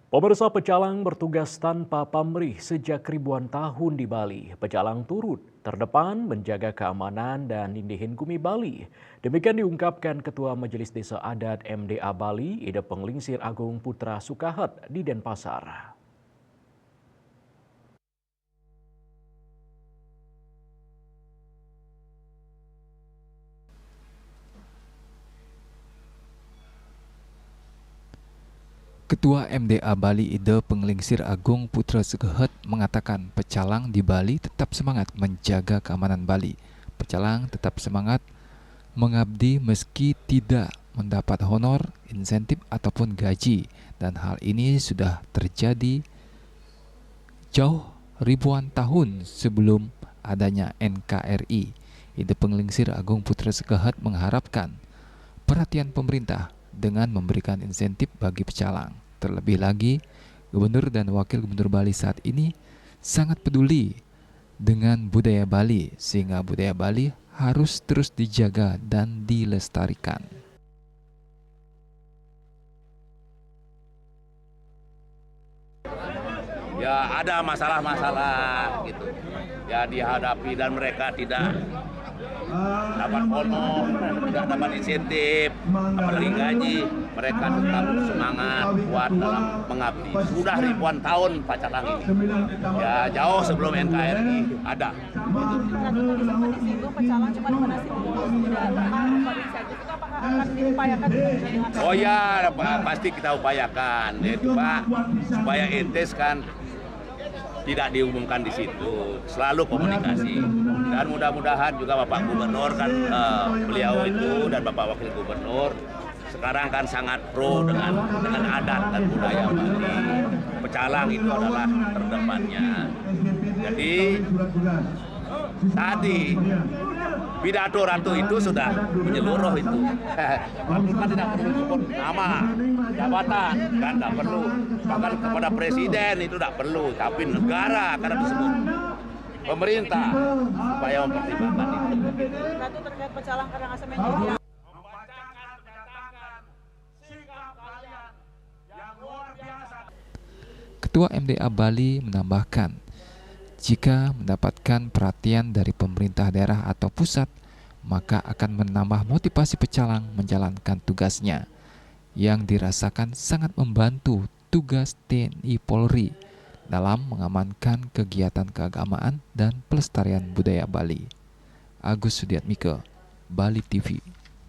Pemirsa, pecalang bertugas tanpa pamrih sejak ribuan tahun di Bali. Pecalang turut terdepan menjaga keamanan dan nindihin Gumi Bali. Demikian diungkapkan Ketua Majelis Desa Adat MDA Bali, Ida Penglingsir Agung Putra Sukahat di Denpasar. Ketua MDA Bali Ida Penglingsir Agung Putra Sukahat mengatakan pecalang di Bali tetap semangat menjaga keamanan Bali. Pecalang tetap semangat mengabdi meski tidak mendapat honor, insentif ataupun gaji, dan hal ini sudah terjadi jauh ribuan tahun sebelum adanya NKRI. Ida Penglingsir Agung Putra Sukahat mengharapkan perhatian pemerintah dengan memberikan insentif bagi pecalang. Terlebih lagi, Gubernur dan Wakil Gubernur Bali saat ini sangat peduli dengan budaya Bali, sehingga budaya Bali harus terus dijaga dan dilestarikan. Ya ada masalah-masalah gitu ya dihadapi, dan mereka tidak dapat honor, tidak dapat insentif, apalagi gaji. Mereka tetap semangat kuat dalam mengabdi. Sudah ribuan tahun pecalang ini, ya jauh sebelum NKRI ada. Oh ya, pasti kita upayakan, yaitu Pak, supaya entes kan tidak diumumkan di situ, selalu komunikasi. Dan mudah-mudahan juga Bapak Gubernur kan beliau itu dan Bapak Wakil Gubernur sekarang kan sangat pro dengan adat dan budaya Bali. Pecalang itu adalah terdepannya. Jadi tadi pidato Ratu itu sudah menyeluruh itu. Ratu kan tidak perlu sebut nama, jabatan, dan tidak perlu. Bahkan kepada presiden itu tidak perlu, tapi negara karena disebut pemerintah supaya mempertimbangkan itu. Ratu terkait pecalang Karangasem ini. Ketua MDA Bali menambahkan, jika mendapatkan perhatian dari pemerintah daerah atau pusat, maka akan menambah motivasi pecalang menjalankan tugasnya, yang dirasakan sangat membantu tugas TNI Polri dalam mengamankan kegiatan keagamaan dan pelestarian budaya Bali. Agus Sudiatmike, Bali TV.